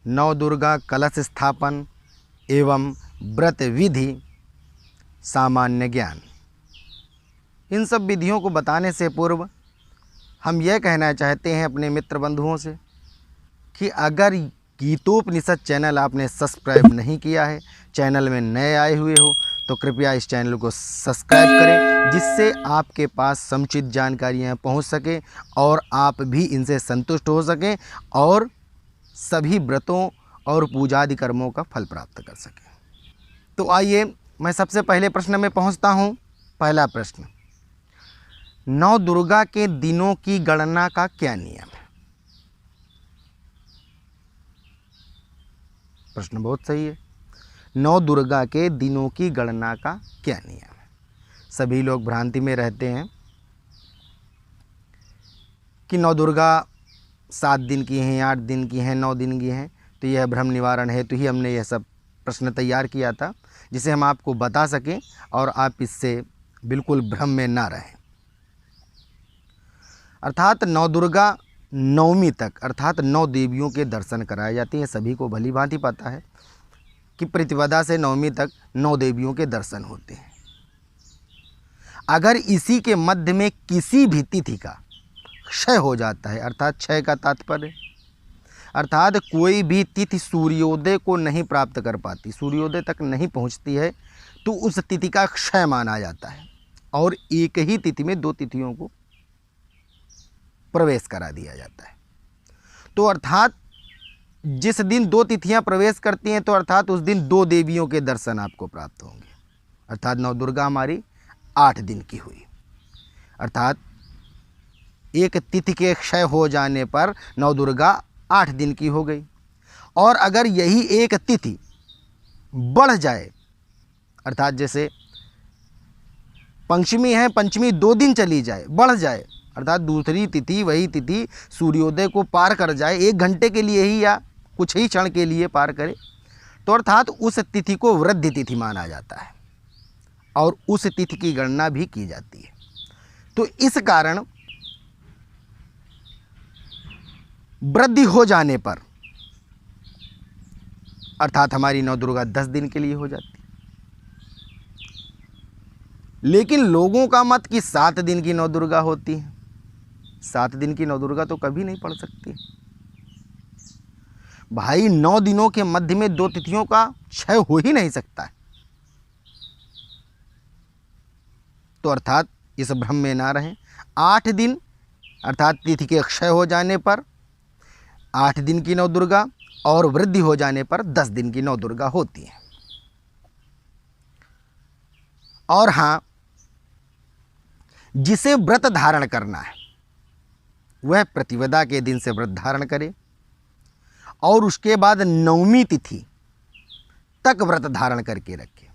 नौ दुर्गा कलश स्थापन एवं व्रत विधि सामान्य ज्ञान। इन सब विधियों को बताने से पूर्व हम यह कहना चाहते हैं अपने मित्र बंधुओं से कि अगर गीतोपनिषद चैनल आपने सब्सक्राइब नहीं किया है, चैनल में नए आए हुए हो, तो कृपया इस चैनल को सब्सक्राइब करें, जिससे आपके पास समुचित जानकारियाँ पहुंच सकें और आप भी इनसे संतुष्ट हो सकें और सभी व्रतों और पूजादि कर्मों का फल प्राप्त कर सकें। तो आइए मैं सबसे पहले प्रश्न में पहुंचता हूं। पहला प्रश्न, नौ दुर्गा के दिनों की गणना का क्या नियम है? प्रश्न बहुत सही है। नौ दुर्गा के दिनों की गणना का क्या नियम है? सभी लोग भ्रांति में रहते हैं कि नौ दुर्गा 7 दिन की हैं, 8 दिन की हैं, 9 दिन की हैं। तो यह भ्रम निवारण हेतु ही हमने यह सब प्रश्न तैयार किया था, जिसे हम आपको बता सकें और आप इससे बिल्कुल भ्रम में ना रहें। अर्थात नौ दुर्गा नवमी तक अर्थात 9 देवियों के दर्शन कराए जाते हैं। सभी को भली भांति पता है कि प्रतिपदा से नवमी तक 9 देवियों के दर्शन होते हैं। अगर इसी के मध्य में किसी भी तिथि का क्षय हो जाता है, अर्थात क्षय का तात्पर्य अर्थात कोई भी तिथि सूर्योदय को नहीं प्राप्त कर पाती, सूर्योदय तक नहीं पहुंचती है, तो उस तिथि का क्षय माना जाता है और एक ही तिथि में 2 तिथियों को प्रवेश करा दिया जाता है। तो अर्थात जिस दिन 2 तिथियां प्रवेश करती हैं, तो अर्थात उस दिन 2 देवियों के दर्शन आपको प्राप्त होंगे। अर्थात नौ दुर्गा हमारी 8 दिन की हुई। अर्थात एक तिथि के क्षय हो जाने पर नौ दुर्गा 8 दिन की हो गई। और अगर यही एक तिथि बढ़ जाए, अर्थात जैसे पंचमी है, पंचमी 2 दिन चली जाए, बढ़ जाए, अर्थात दूसरी तिथि वही तिथि सूर्योदय को पार कर जाए, 1 घंटे के लिए ही या कुछ ही क्षण के लिए पार करे, तो अर्थात उस तिथि को वृद्धि तिथि माना जाता है और उस तिथि की गणना भी की जाती है। तो इस कारण वृद्धि हो जाने पर अर्थात हमारी नौ दुर्गा 10 दिन के लिए हो जाती है। लेकिन लोगों का मत कि 7 दिन की नौ दुर्गा होती है। 7 दिन की नौ दुर्गा तो कभी नहीं पड़ सकती भाई। 9 दिनों के मध्य में 2 तिथियों का क्षय हो ही नहीं सकता है। तो अर्थात इस भ्रम में ना रहें। 8 दिन अर्थात तिथि के क्षय हो जाने पर 8 दिन की नौ दुर्गा और वृद्धि हो जाने पर 10 दिन की नौ दुर्गा होती है। और हाँ, जिसे व्रत धारण करना है वह प्रतिपदा के दिन से व्रत धारण करे और उसके बाद नवमी तिथि तक व्रत धारण करके रखे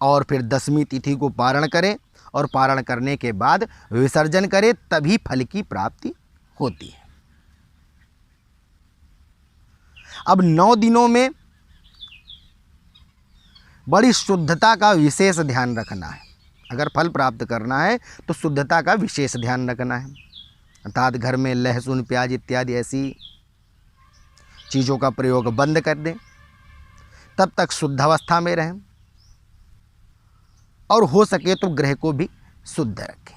और फिर 10वीं तिथि को पारण करे और पारण करने के बाद विसर्जन करे, तभी फल की प्राप्ति होती है। अब 9 दिनों में बड़ी शुद्धता का विशेष ध्यान रखना है। अगर फल प्राप्त करना है तो शुद्धता का विशेष ध्यान रखना है। अर्थात घर में लहसुन, प्याज इत्यादि ऐसी चीज़ों का प्रयोग बंद कर दें, तब तक शुद्ध अवस्था में रहें और हो सके तो गृह को भी शुद्ध रखें।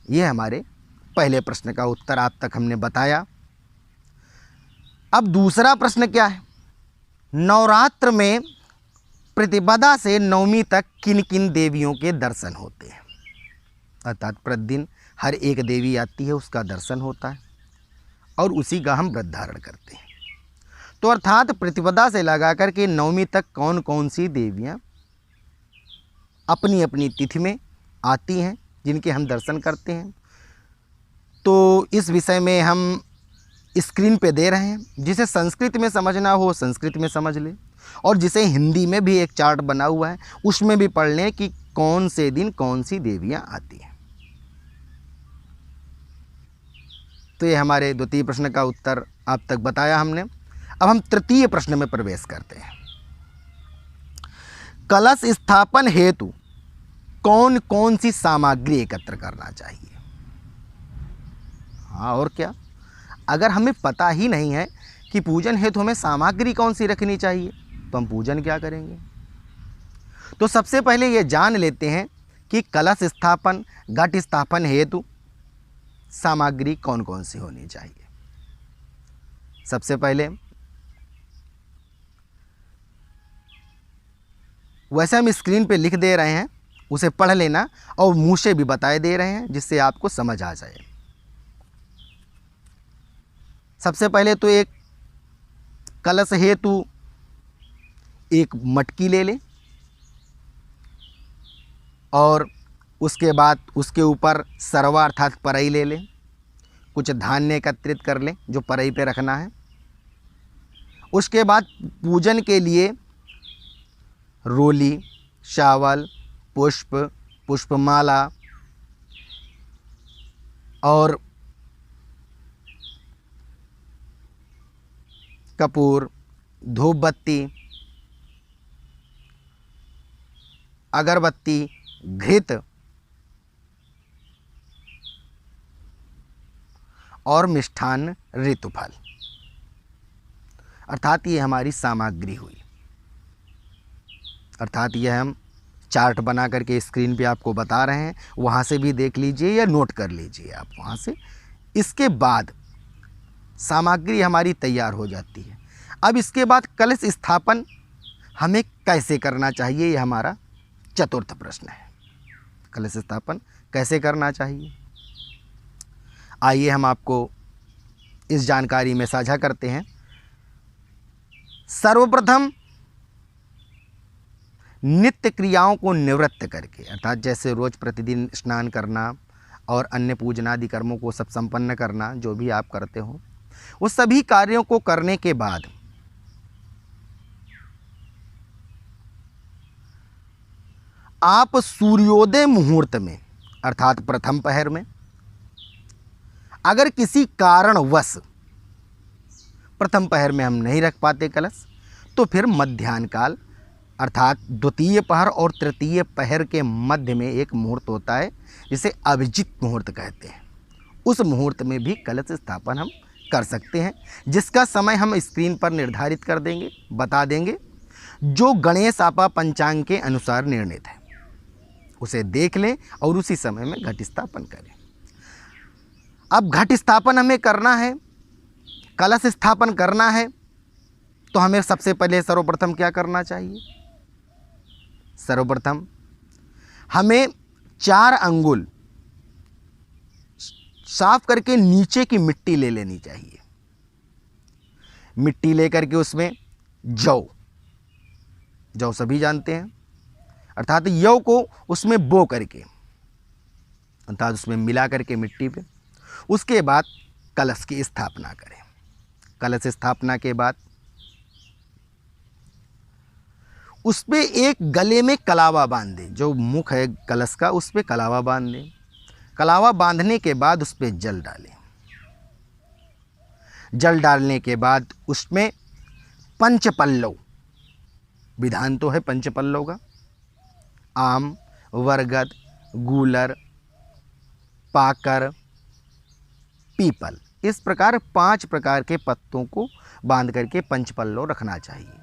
यह हमारे पहले प्रश्न का उत्तर आप तक हमने बताया। अब दूसरा प्रश्न क्या है? नवरात्र में प्रतिपदा से नवमी तक किन किन देवियों के दर्शन होते हैं? अर्थात प्रतिदिन हर एक देवी आती है, उसका दर्शन होता है और उसी का हम व्रत धारण करते हैं। तो अर्थात प्रतिपदा से लगा कर के नवमी तक कौन कौन सी देवियाँ अपनी अपनी तिथि में आती हैं, जिनके हम दर्शन करते हैं, तो इस विषय में हम स्क्रीन पे दे रहे हैं। जिसे संस्कृत में समझना हो संस्कृत में समझ ले, और जिसे हिंदी में भी एक चार्ट बना हुआ है उसमें भी पढ़ लें कि कौन से दिन कौन सी देवियां आती हैं। तो ये हमारे द्वितीय प्रश्न का उत्तर आप तक बताया हमने। अब हम तृतीय प्रश्न में प्रवेश करते हैं। कलश स्थापन हेतु कौन कौन सी सामग्री एकत्र करना चाहिए? हाँ, और क्या, अगर हमें पता ही नहीं है कि पूजन हेतु हमें सामग्री कौन सी रखनी चाहिए, तो हम पूजन क्या करेंगे। तो सबसे पहले ये जान लेते हैं कि कलश स्थापन, घट स्थापन हेतु सामग्री कौन कौन सी होनी चाहिए। सबसे पहले वैसे हम स्क्रीन पे लिख दे रहे हैं, उसे पढ़ लेना और मुंह से भी बताए दे रहे हैं जिससे आपको समझ आ जाए। सबसे पहले तो एक कलश हेतु एक मटकी ले लें और उसके बाद उसके ऊपर सरवा अर्थात परई ले लें। कुछ धान्य एकत्रित कर लें जो परई पे रखना है। उसके बाद पूजन के लिए रोली, चावल, पुष्प, पुष्पमाला और कपूर, धूप बत्ती, अगरबत्ती, घृत और मिष्ठान्न ऋतुफल, अर्थात ये हमारी सामग्री हुई। अर्थात यह हम चार्ट बना करके स्क्रीन पे आपको बता रहे हैं, वहाँ से भी देख लीजिए या नोट कर लीजिए आप वहाँ से। इसके बाद सामग्री हमारी तैयार हो जाती है। अब इसके बाद कलश स्थापन हमें कैसे करना चाहिए, ये हमारा चतुर्थ प्रश्न है। कलश स्थापन कैसे करना चाहिए, आइए हम आपको इस जानकारी में साझा करते हैं। सर्वप्रथम नित्य क्रियाओं को निवृत्त करके, अर्थात जैसे रोज प्रतिदिन स्नान करना और अन्य पूजनादि कर्मों को सब संपन्न करना, जो भी आप करते हो, वो सभी कार्यों को करने के बाद आप सूर्योदय मुहूर्त में अर्थात प्रथम पहर में, अगर किसी कारणवश प्रथम पहर में हम नहीं रख पाते कलश, तो फिर मध्याह्न काल अर्थात द्वितीय पहर और तृतीय पहर के मध्य में एक मुहूर्त होता है जिसे अभिजित मुहूर्त कहते हैं। उस मुहूर्त में भी कलश स्थापन हम कर सकते हैं, जिसका समय हम स्क्रीन पर निर्धारित कर देंगे, बता देंगे, जो गणेश आपा पंचांग के अनुसार निर्णित है। उसे देख लें और उसी समय में घट स्थापन करें। अब घट स्थापन हमें करना है, कलश स्थापन करना है, तो हमें सबसे पहले सर्वप्रथम क्या करना चाहिए। सर्वप्रथम हमें 4 अंगुल साफ करके नीचे की मिट्टी ले लेनी चाहिए। मिट्टी लेकर के उसमें जौ सभी जानते हैं, अर्थात यौ को उसमें बो करके, अर्थात उसमें मिला करके मिट्टी पे, उसके बाद कलश की स्थापना करें। कलश स्थापना के बाद उस पे एक गले में कलावा बांध दें, जो मुख है कलश का उस पे कलावा बांध दें। कलावा बांधने के बाद उस पे जल डालें। जल डालने के बाद उसमें पंचपल्लव, विधान तो है पंचपल्लव का, आम, बरगद, गूलर, पाकर, पीपल, इस प्रकार 5 प्रकार के पत्तों को बांध करके पंचपल्लव रखना चाहिए।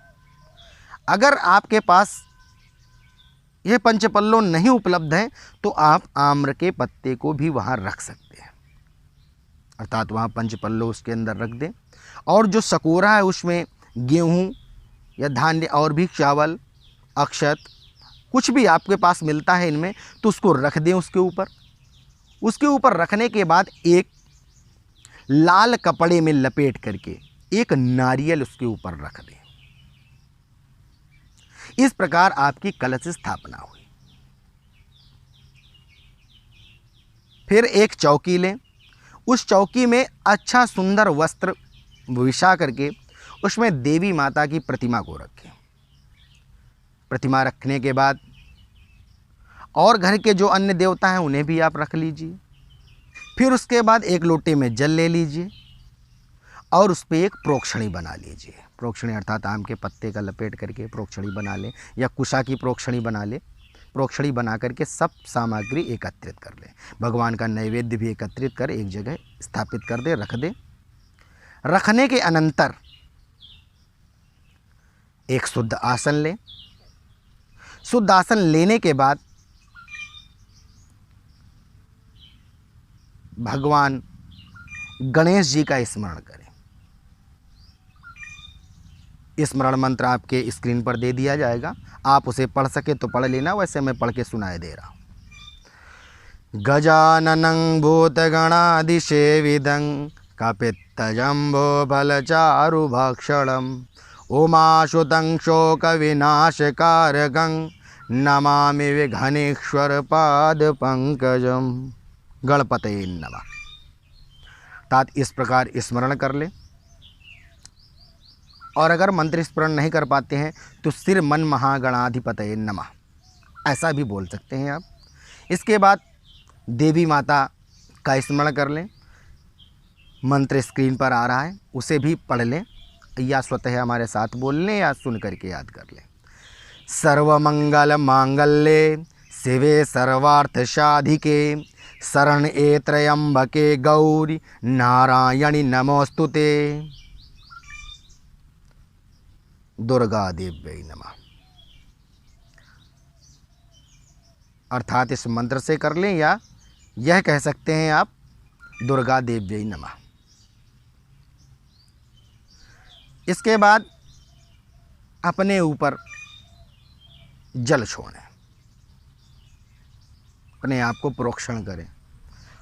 अगर आपके पास यह पंचपल्लव नहीं उपलब्ध है तो आप आम्र के पत्ते को भी वहाँ रख सकते हैं, अर्थात वहाँ पंचपल्लव उसके अंदर रख दें। और जो सकोरा है उसमें गेहूँ या धान्य और भी चावल, अक्षत, कुछ भी आपके पास मिलता है इनमें, तो उसको रख दें उसके ऊपर। उसके ऊपर रखने के बाद एक लाल कपड़े में लपेट करके एक नारियल उसके ऊपर रख दें। इस प्रकार आपकी कलश स्थापना हुई। फिर एक चौकी लें, उस चौकी में अच्छा सुंदर वस्त्र बिछा करके उसमें देवी माता की प्रतिमा को रखें। प्रतिमा रखने के बाद और घर के जो अन्य देवता हैं उन्हें भी आप रख लीजिए। फिर उसके बाद एक लोटे में जल ले लीजिए और उस पर एक प्रोक्षणी बना लीजिए। प्रोक्षणी अर्थात आम के पत्ते का लपेट करके प्रोक्षणी बना लें या कुशा की प्रोक्षणी बना लें। प्रोक्षणी बना करके सब सामग्री एकत्रित कर लें। भगवान का नैवेद्य भी एकत्रित कर एक जगह स्थापित कर दें, रख दें। रखने के अनंतर एक शुद्ध आसन लें। शुद्ध आसन लेने के बाद भगवान गणेश जी का स्मरण करें। स्मरण मंत्र आपके स्क्रीन पर दे दिया जाएगा, आप उसे पढ़ सके तो पढ़ लेना, वैसे मैं पढ़ के सुनाए दे रहा हूँ। गजाननं भूतगणादिसेवितं कपित्तजम्बो बलचारुभक्षणम् उमासुतं शोकविनाशकारकं नमामि विघ्नेश्वरपादपङ्कजं। गणपतये नमः। तात इस प्रकार स्मरण कर ले, और अगर मंत्र स्मरण नहीं कर पाते हैं तो सिर मन महागणाधिपतये नमः ऐसा भी बोल सकते हैं आप। इसके बाद देवी माता का स्मरण कर लें। मंत्र स्क्रीन पर आ रहा है, उसे भी पढ़ लें, या स्वतः हमारे साथ बोल लें या सुन करके याद कर लें। सर्वमंगल मांगल्ये शिवे सर्वार्थ साधिके शरण्ये त्र्यंबके गौरी नारायणी नमोस्तुते। दुर्गा देव्यै नमः। अर्थात इस मंत्र से कर लें, या यह कह सकते हैं आप दुर्गा देव्यै नमः। इसके बाद अपने ऊपर जल छोड़ें, अपने आप को प्रोक्षण करें।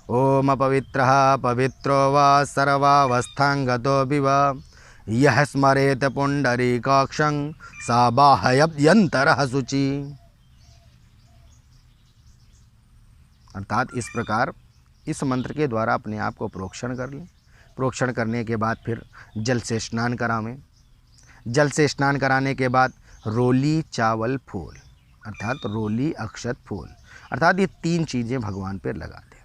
ओम पवित्रः पवित्रो वा सर्वावस्थांगतो विवा यह स्मरेत पुंडरीकाक्षं सा बाह्यभ्यंतरः शुचि। अर्थात इस प्रकार इस मंत्र के द्वारा अपने आप को प्रोक्षण कर लें। प्रोक्षण करने के बाद फिर जल से स्नान करावें। जल से स्नान कराने के बाद रोली चावल फूल, अर्थात रोली अक्षत फूल, अर्थात ये 3 चीज़ें भगवान पर लगा दें।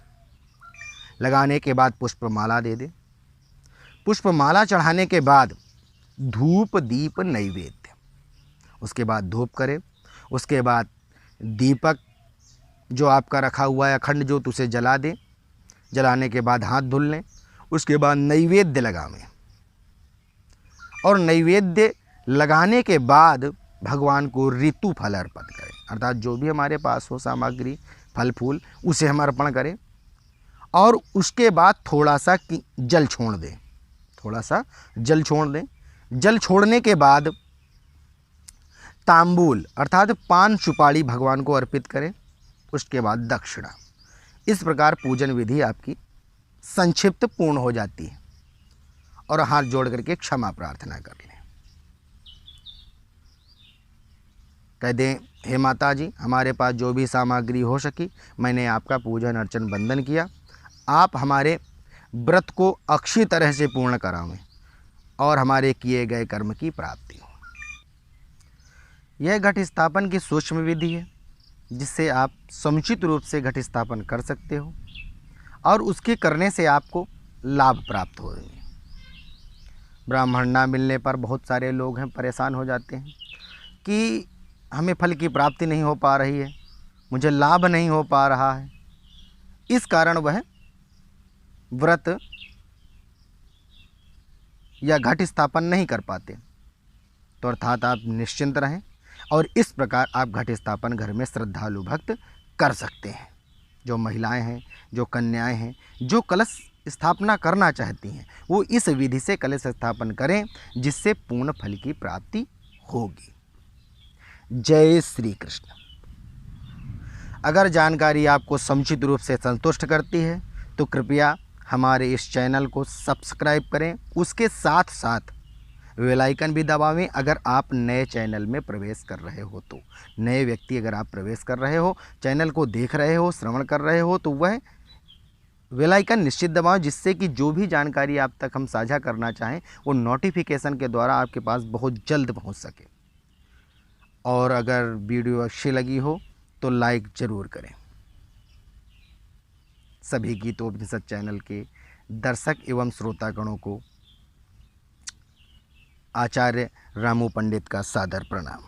लगाने के बाद पुष्पमाला दे दें। पुष्पमाला चढ़ाने के बाद धूप दीप नैवेद्य, उसके बाद धूप करें। उसके बाद दीपक जो आपका रखा हुआ है अखंड ज्योत उसे जला दें। जलाने के बाद हाथ धुल लें। उसके बाद नैवेद्य लगावें, और नैवेद्य लगाने के बाद भगवान को ऋतु फल अर्पित करें, अर्थात जो भी हमारे पास हो सामग्री फल फूल उसे हम अर्पण करें। और उसके बाद थोड़ा सा जल छोड़ दें, थोड़ा सा जल छोड़ दें। जल छोड़ने के बाद तांबूल अर्थात पान सुपारी भगवान को अर्पित करें। उसके बाद दक्षिणा। इस प्रकार पूजन विधि आपकी संक्षिप्त पूर्ण हो जाती है, और हाथ जोड़ करके क्षमा प्रार्थना कर लें। कह दें, हे माता जी, हमारे पास जो भी सामग्री हो सकी मैंने आपका पूजन अर्चन वंदन किया। आप हमारे व्रत को अक्षय तरह से पूर्ण करावें और हमारे किए गए कर्म की प्राप्ति हो। यह घट स्थापन की सूक्ष्म विधि है, जिससे आप समुचित रूप से घट स्थापन कर सकते हो, और उसके करने से आपको लाभ प्राप्त होंगे। ब्राह्मण ना मिलने पर बहुत सारे लोग हैं परेशान हो जाते हैं कि हमें फल की प्राप्ति नहीं हो पा रही है, मुझे लाभ नहीं हो पा रहा है। इस कारण वह व्रत या घट स्थापन नहीं कर पाते। तो अर्थात आप निश्चिंत रहें, और इस प्रकार आप घट स्थापन घर में श्रद्धालु भक्त कर सकते हैं। जो महिलाएं हैं, जो कन्याएं हैं, जो कलश स्थापना करना चाहती हैं, वो इस विधि से कलश स्थापन करें, जिससे पूर्ण फल की प्राप्ति होगी। जय श्री कृष्ण। अगर जानकारी आपको समुचित रूप से संतुष्ट करती है तो कृपया हमारे इस चैनल को सब्सक्राइब करें। उसके साथ साथ बेल आइकन भी दबावें। अगर आप नए चैनल में प्रवेश कर रहे हो तो, नए व्यक्ति अगर आप प्रवेश कर रहे हो, चैनल को देख रहे हो, श्रवण कर रहे हो, तो वह बेल आइकन निश्चित दबाओ, जिससे कि जो भी जानकारी आप तक हम साझा करना चाहें वो नोटिफिकेशन के द्वारा आपके पास बहुत जल्द पहुंच सके। और अगर वीडियो अच्छी लगी हो तो लाइक ज़रूर करें। सभी गीतोपनिषद चैनल के दर्शक एवं श्रोतागणों को आचार्य रामू पंडित का सादर प्रणाम।